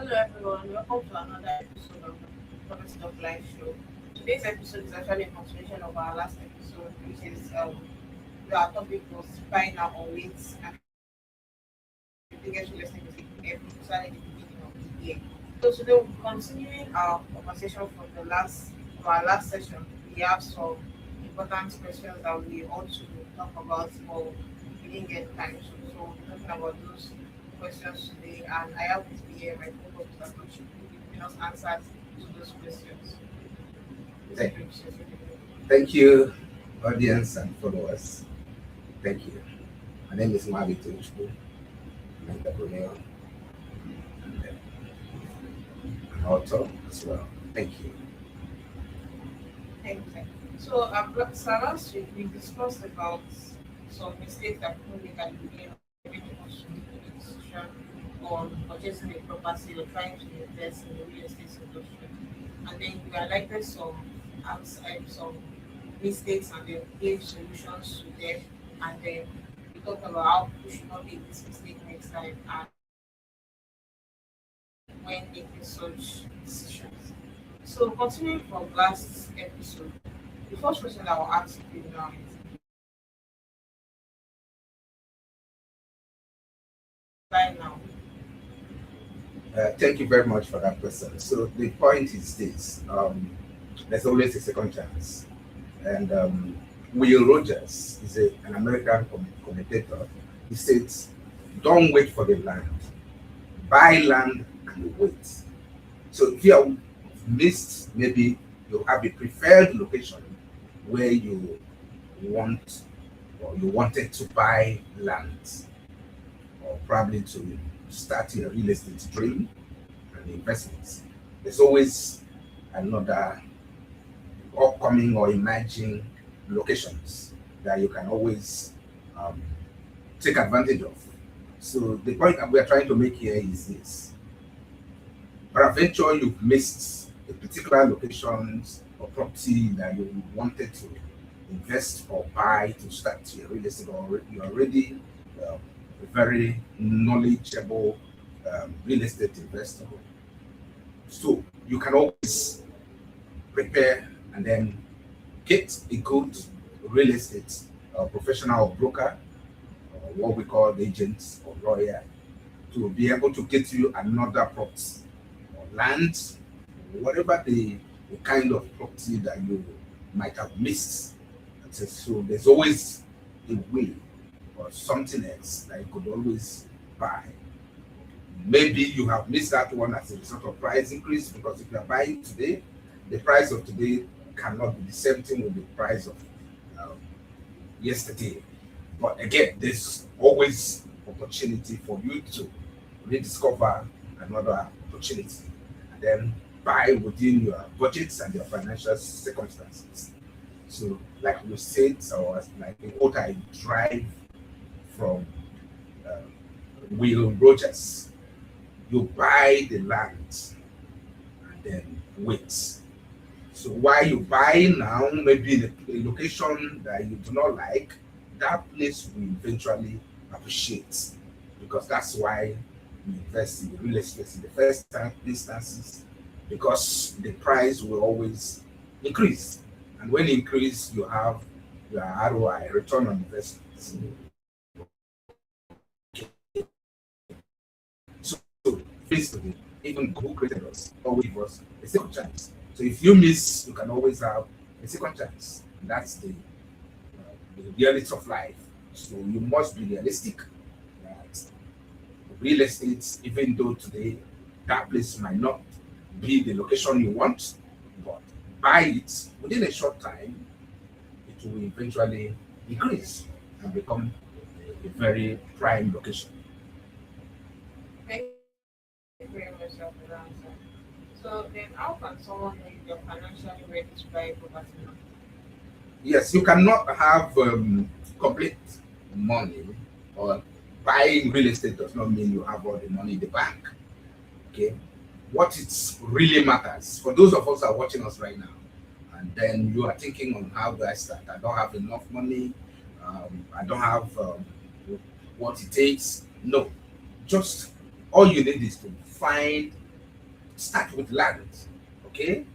Hello everyone, welcome to another episode of the Property Talk Live Show. Today's episode is actually a continuation of our last episode, which is our topic was buy now or wait, and the biggest real estate mistake especially the beginning of the year. So today we'll be continuing our conversation from our last session. We have some important questions that we ought to talk about, but we didn't get time. So we'll be talking about those questions today, and I have with me here my co-host that will be giving us answers to those questions. Thank, thank you, audience and followers. Thank you. My name is Mavi Tuchku. I'm an entrepreneur and an author as well. Thank you. Thank you. So last week we discussed about some mistakes that people make at the beginning of every wants to make a decision on purchasing a property or trying to invest in the real estate industry. And then we highlighted some mistakes and then gave solutions to them. And then we talked about how people should not make this mistake next time and when making such decisions. So continuing from last episode, the first question that I will ask you now is buy now. Thank you very much for that question. So the point is this: there's always a second chance, and Will Rogers is an American commentator. He says, "Don't wait for the land, buy land and wait." So if you have missed, maybe you have a preferred location where you want or you wanted to buy land or probably to start your real estate dream and investments. There's always another upcoming or emerging locations that you can always um, take advantage of. So the point that we are trying to make here is this: peradventure you've missed a particular location or property that you wanted to invest or buy to start your real estate, or you're already a very knowledgeable real estate investor. So you can always prepare and then get a good real estate professional or broker, or what we call agents or lawyer, to be able to get you another property or land, whatever the kind of property that you might have missed. So there's always a way or something else that you could always buy. Maybe you have missed that one as a result of price increase, because if you are buying today, the price of today cannot be the same thing with the price of um, yesterday. But again, there's always opportunity for you to rediscover another opportunity and then buy within your budgets and your financial circumstances. So, like we said, or like what I drive from uh, Will Rogers, you buy the land and then wait. So while you buy now, maybe in a location that you do not like, that place will eventually appreciate, because that's why we invest in the real estate in the first time instances, because the price will always increase. And when increase, you have your ROI, return on investment. So basically, even who created us always give us a second chance. So if you miss, you can always have a second chance. And that's the reality of life. So you must be realistic that real estate, even though today that place might not be the location you want, but buy it within a short time, it will eventually increase and become a very prime location. Thank you very much sir, for the answer. So then how can someone know if they're financially ready to buy a property now? Yes, you cannot have complete money, or buying real estate does not mean you have all the money in the bank. Okay, what it really matters for those of us that are watching us right now, and then you are thinking on how do I start? I don't have enough money. I don't have what it takes. No, just all you need is to find start with land, okay?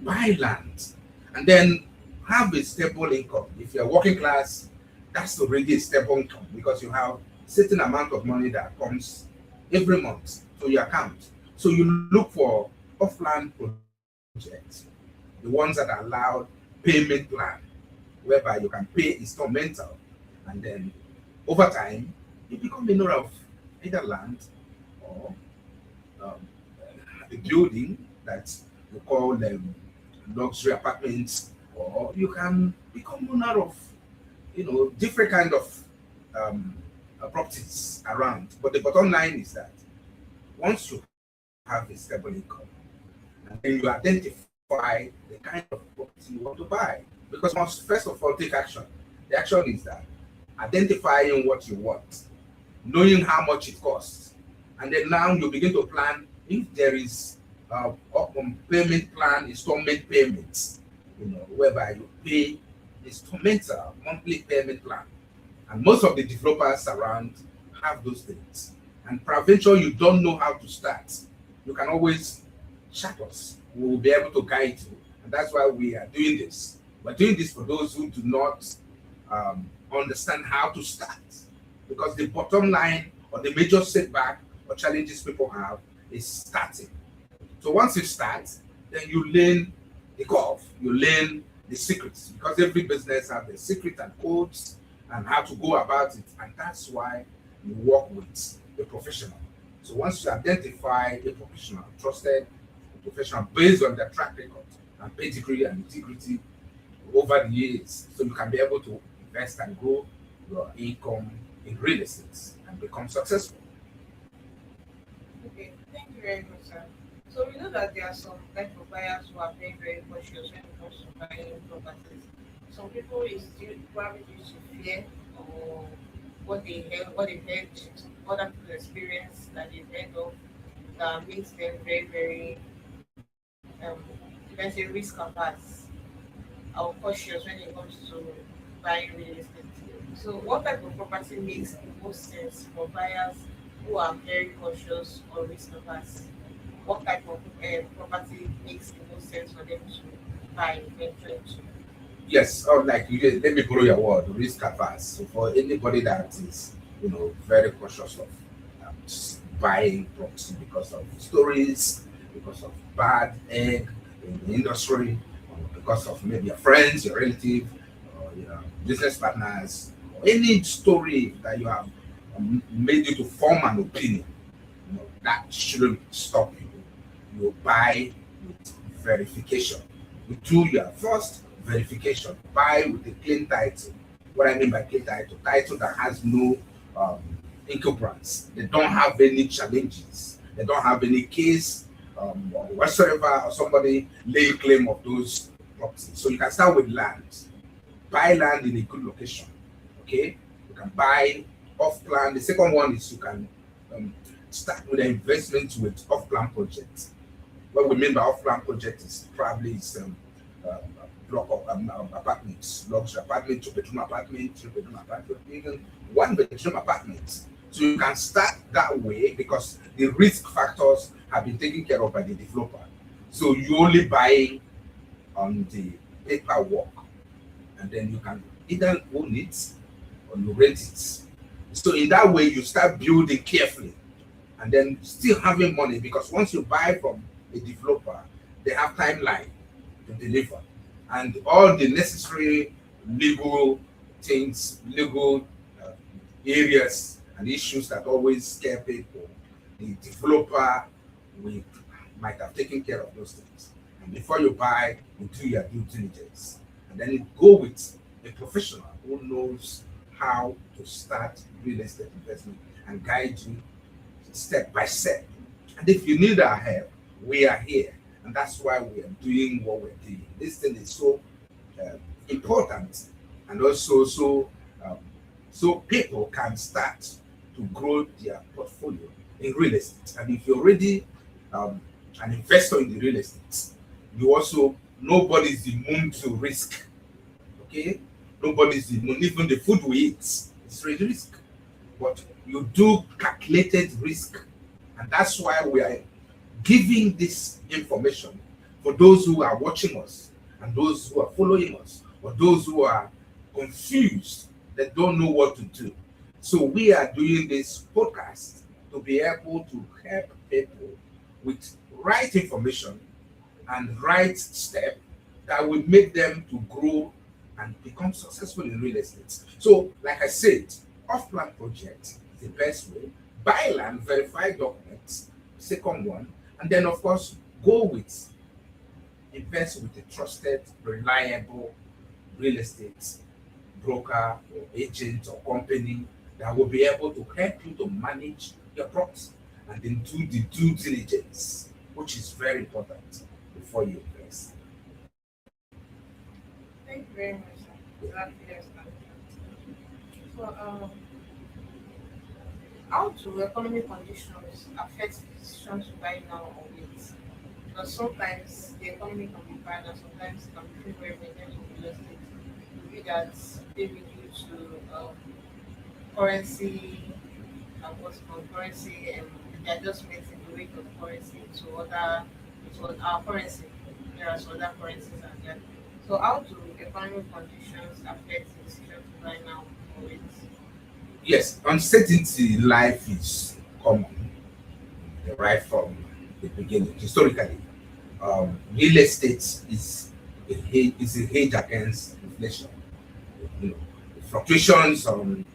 Buy land, and then have a stable income. If you're working class, that's already a stable income because you have certain amount of money that comes every month to your account. So you look for off-land projects, the ones that are allowed payment plan, whereby you can pay instrumental, and then over time you become owner of either land or um, a building that you call luxury apartments, or you can become owner of different kind of um, properties around. But the bottom line is that once you have a stable income, and then you identify the kind of property you want to buy, because you must first of all take action. The action is that identifying what you want, knowing how much it costs, and then now you begin to plan if there is payment plan, installment payments, whereby you pay instrumental monthly payment plan. And most of the developers around have those things. And peradventure you don't know how to start, you can always chat us. We will be able to guide you. And that's why we are doing this. We're doing this for those who do not understand how to start. Because the bottom line or the major setback or challenges people have is starting. So once you start, then you learn the curve, you learn the secrets, because every business has the secret and codes and how to go about it. And that's why you work with a professional. So once you identify a professional, trusted professional based on their track record and pedigree and integrity over the years, so you can be able to invest and grow your income in real estate and become successful. Okay, thank you very much, sir. So we know that there are some type of buyers who are very, very cautious when it comes to buying properties. Some people is due probably due to fear or what they heard, other people's experience that they've heard of that makes them very, very um let's say risk averse or cautious when it comes to buying real estate. So what type of property makes the most sense for buyers who are very cautious or risk averse? What type of property makes the most sense for them to buy, venture into? Yes, like let me borrow your word, risk averse. So for anybody that is, very cautious of buying property because of stories, because of bad egg in the industry, or because of maybe your friends, your relative, or your business partners, or any story that you have made you to form an opinion, that shouldn't stop you. You buy with verification. You do your first verification. Buy with a clean title. What I mean by clean title, title that has no um, encumbrance. They don't have any challenges. They don't have any case or whatsoever, or somebody lay claim of those properties. So you can start with land. Buy land in a good location. Okay, you can buy off plan. The second one is you can start with an investment with off plan projects. What we mean by off plan project is probably block of apartments, luxury apartment, two-bedroom apartment, three-bedroom apartment, even one-bedroom apartment. So you can start that way because the risk factors have been taken care of by the developer. So you only buy on the paperwork, and then you can either own it or you rent it. So in that way, you start building carefully, and then still having money, because once you buy from a developer, they have timeline to deliver, and all the necessary legal things, legal areas and issues that always scare people. The developer will might have taken care of those things. And before you buy, you do your due diligence, and then you go with a professional who knows how to start real estate investment and guide you step by step. And if you need our help, we are here. And that's why we are doing what we're doing. This thing is so important, and also so people can start to grow their portfolio in real estate. And if you're already an investor in the real estate, you also nobody's immune to risk. Okay, nobody's immune. Even the food we eat is really risk, but you do calculated risk, and that's why we are giving this information for those who are watching us and those who are following us or those who are confused that don't know what to do. So we are doing this podcast to be able to help people with right information and right step that will make them to grow and become successful in real estate. So, like I said, off-plan project is the best way. Buy land, verify documents, second one, and then of course go with invest with a trusted, reliable real estate broker or agent or company that will be able to help you to manage your property and then do the due diligence, which is very important before you invest. Thank you very much, sir. That clears that. So, how do economic conditions affect the decision to buy now or wait? Because sometimes the economy can be bad and sometimes it can be favorable in terms of real estate. Could be that maybe due to currency, what's it called, currency and the adjustments in the rate of currency to our currency. There are some other currencies and that. So how do economic conditions affect the decision to buy now or wait? Yes, uncertainty in life is common right from the beginning. Historically, real estate is a hedge against inflation. You know, the fluctuations on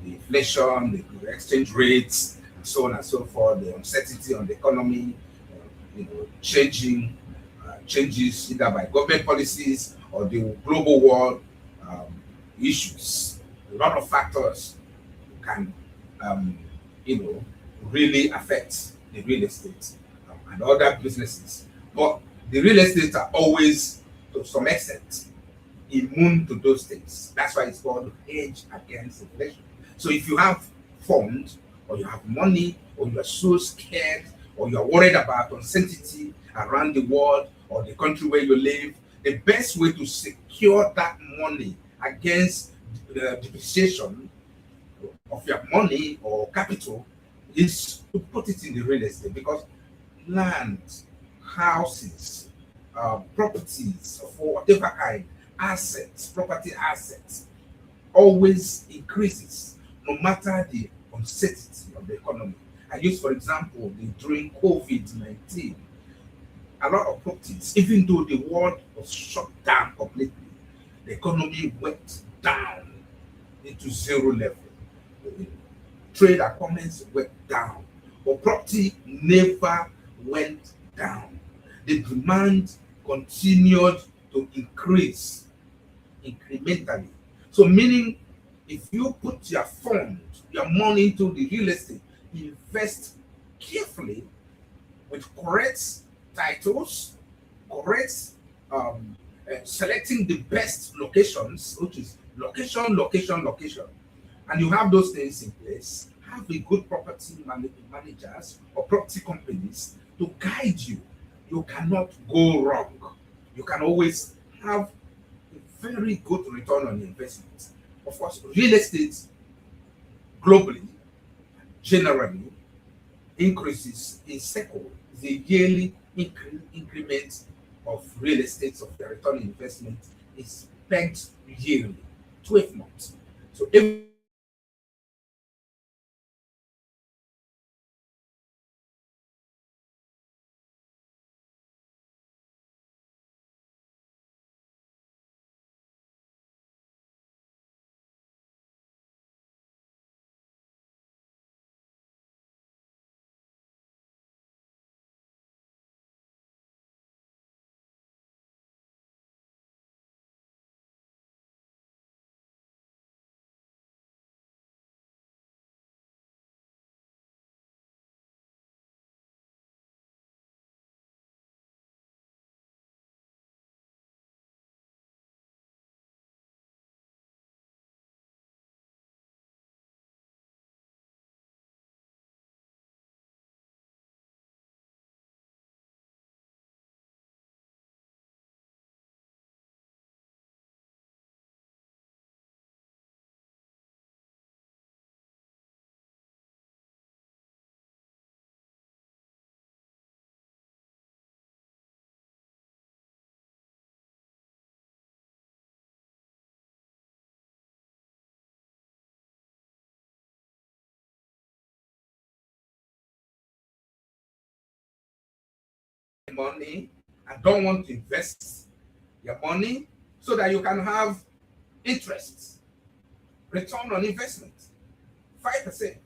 the inflation, the exchange rates, and so on and so forth, the uncertainty on the economy, changing changes either by government policies or the global world um, issues. A lot of factors can, um, you know, really affect the real estate and other businesses. But the real estate are always, to some extent, immune to those things. That's why it's called hedge against inflation. So if you have funds or you have money or you are so scared or you are worried about uncertainty around the world or the country where you live, the best way to secure that money against the depreciation of your money or capital is to put it in the real estate because land, houses, properties of whatever kind, assets, property assets, always increases no matter the uncertainty of the economy. I use, for example, during COVID 19, a lot of properties, even though the world was shut down completely, the economy went down into zero level. Trade and commerce went down, but property never went down. The demand continued to increase incrementally. So, meaning if you put your fund, your money into the real estate, invest carefully with correct titles, correct selecting the best locations, which is location, location, location, and you have those things in place, have a good managers or property companies to guide you. You cannot go wrong. You can always have a very good return on investment. Of course, real estate globally, generally, increases in cycle, the yearly increment of real estate of the return on investment is pegged yearly, 12 months. So every money and don't want to invest your money so that you can have interest, return on investment, 5%,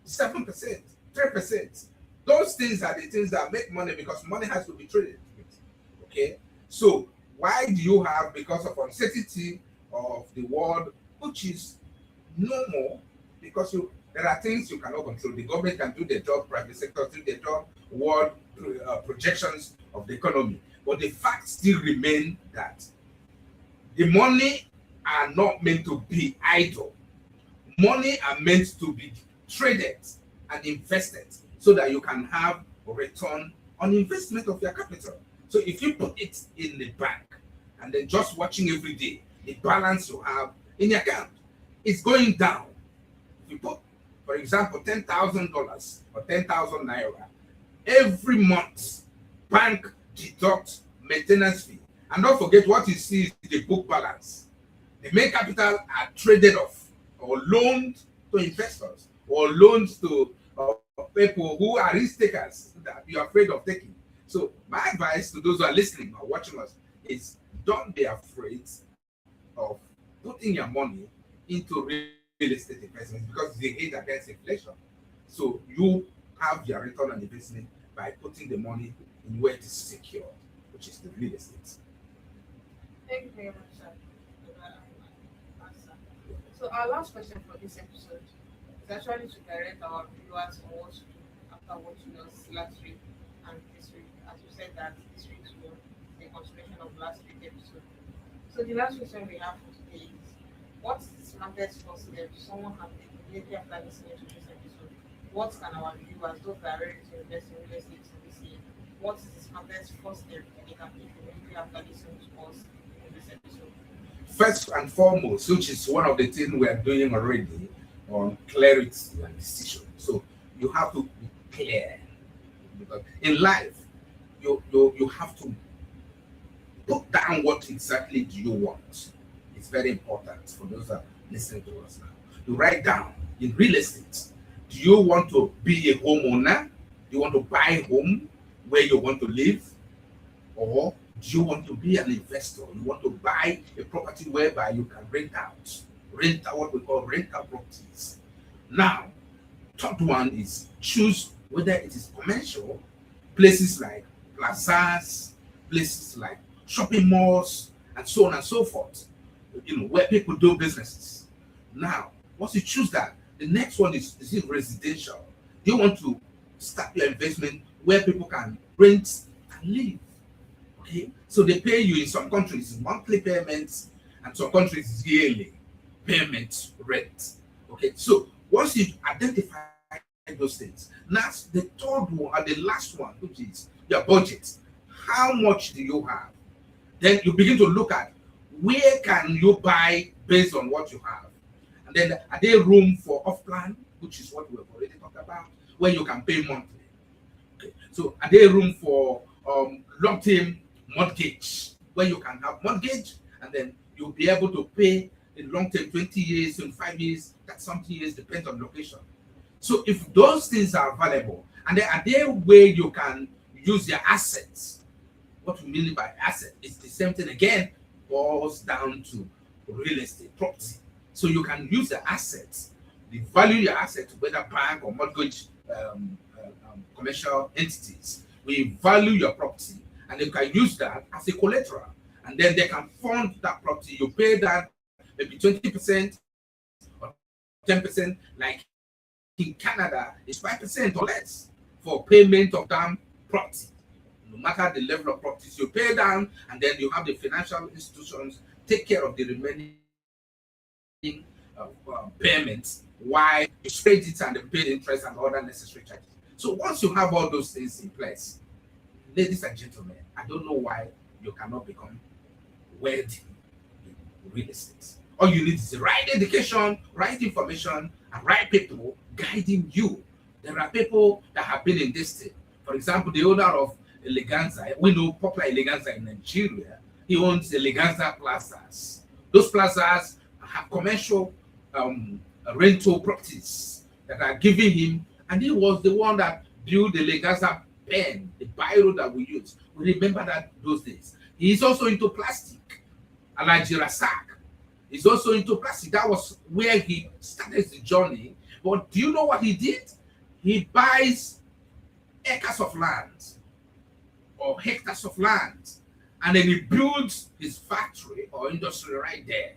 7%, 3%. Those things are the things that make money because money has to be traded. Okay, so why do you have, because of uncertainty of the world, which is normal, because there are things you cannot control. The government can do their job, private sector do their job, world projections of the economy, but the fact still remain that the money are not meant to be idle. Money are meant to be traded and invested so that you can have a return on investment of your capital. So if you put it in the bank and then just watching every day the balance you have in your account, it's going down. If you put, for example, $10,000 or 10,000 naira every month, bank deduct maintenance fee. And don't forget, what you see is the book balance. The main capital are traded off or loaned to investors or loans to people who are risk takers that you're afraid of taking. So my advice to those who are listening or watching us is don't be afraid of putting your money into real estate investments because they hate against inflation. So you have your return on investment by putting the money in where it is secure, which is the real estate. Thank you very much, sir, for that answer. So our last question for this episode is actually to direct our viewers on what to do after watching us last week and this week. As you said that this week's one is a continuation of last week's episode. So the last question we have for today is, what is the smartest first step someone can take immediately after listening to this episode? What can our viewers, those that are ready to invest in real estate this year, what is the smartest first step they can take immediately after listening to us in this episode? First and foremost, which is one of the things we are doing already on clarity and decision. So you have to be clear. Because in life, you have to put down what exactly do you want. It's very important for those that are listening to us now. You write down in real estate, do you want to be a homeowner? Do you want to buy a home where you want to live? Or do you want to be an investor? You want to buy a property whereby you can rent out what we call rental properties. Now, third one is choose whether it is commercial, places like plazas, places like shopping malls, and so on and so forth, where people do businesses. Now, once you choose that, the next one is it residential? Do you want to start your investment where people can rent and live? Okay, so they pay you in some countries monthly payments, and some countries yearly payment rent. Okay, so once you identify those things, now the third one and the last one, which is your budget. How much do you have? Then you begin to look at where can you buy based on what you have, and then are there room for off plan, which is what we have already talked about, where you can pay monthly. Okay, so are there room for long-term mortgage, where you can have mortgage and then you'll be able to pay in long-term 20 years, 25 years, that something years, depends on location. So if those things are available, and then are there where you can use your assets? What we mean by asset is the same thing again, boils down to real estate property. So you can use the assets, value your assets, whether bank or mortgage, commercial entities. We value your property, and you can use that as a collateral, and then they can fund that property. You pay that maybe 20% or 10%, like in Canada, it's 5% or less for payment of that property. No matter the level of properties you pay down, and then you have the financial institutions take care of the remaining payments while you spread it and they pay the interest and other necessary charges. So once you have all those things in place, ladies and gentlemen, I don't know why you cannot become wealthy in real estate. All you need is the right education, right information, and right people guiding you. There are people that have been in this thing. For example, the owner of Eleganza, we know popular Eleganza in Nigeria, he owns Eleganza plazas. Those plazas have commercial rental properties that are giving him, and he was the one that built the Eleganza pen, the biro that we use. We remember that those days. He is also into plastic. Alaji Rasak is also into plastic. That was where he started the journey. But do you know what he did? He buys acres of land or hectares of land, and then he builds his factory or industry right there,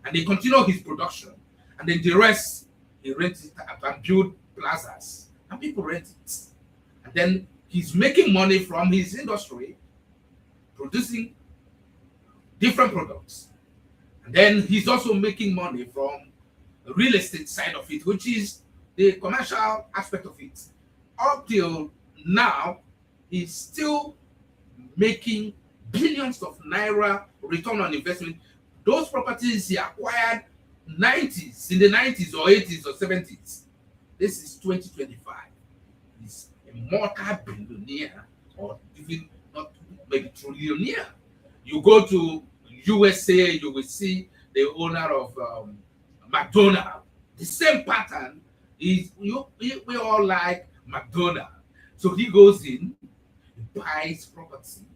and he continue his production, and then the rest he rents it out and build plazas, and people rent it, and then he's making money from his industry, producing different products, and then he's also making money from the real estate side of it, which is the commercial aspect of it. Up till now, he's still making billions of naira return on investment. Those properties he acquired 90s, in the 90s or 80s or 70s. This is 2025. He's a multi-billionaire, or even not maybe trillionaire. You go to USA, you will see the owner of McDonald's. The same pattern is we all like McDonald's. So he goes in, he buys property,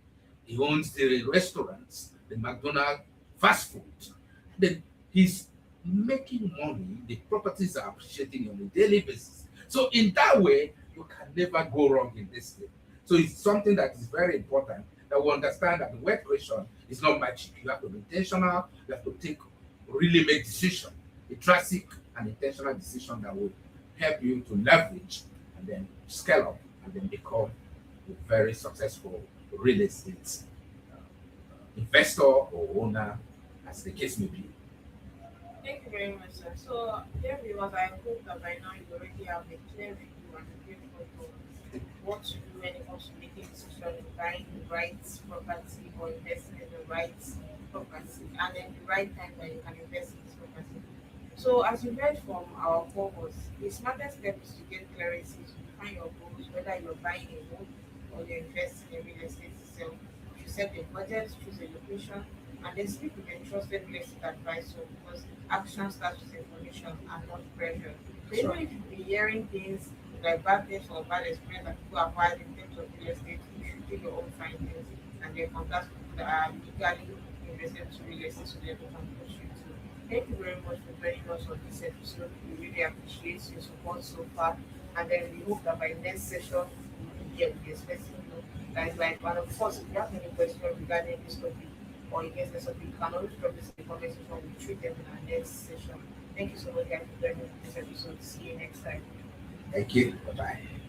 he owns the restaurants, the McDonald's fast food. Then he's making money, the properties are appreciating on a daily basis. So in that way, you can never go wrong in this thing. So it's something that is very important that we understand that the wealth creation is not magic. You have to be intentional, you have to really make decision, a drastic and intentional decision that will help you to leverage and then scale up and then become a very successful real estate investor or owner, as the case may be. Thank you very much, sir. So, dear viewers, I hope that by now you already have a clear view and a clear photo of what to do when it comes to making decision in buying the right property or investing in the right property, and then the right time that you can invest in this property. So, as you heard from our co-host, the smartest step is to get clarity to define your goals, whether you're buying a home or you're investing in real estate itself. You set a budget, choose a location, and then speak with a trusted real estate advisor, because action starts with information and not pressure. So even if you've been hearing things like bad things or bad experience that people have had in terms of real estate, you should do your own findings and then contact people that are legally invested to real estate so that they can push you to. Thank you very much for joining us on this episode. We really appreciate your support so far, and then we hope that by next session we'll be here with a specific note. Guys, like, and of course, if you have any questions regarding this topic or against the topic, you can always drop this in the comment section. We'll treat them in our next session. Thank you so much, guys, for joining this episode. See you next time. Thank you. Bye bye.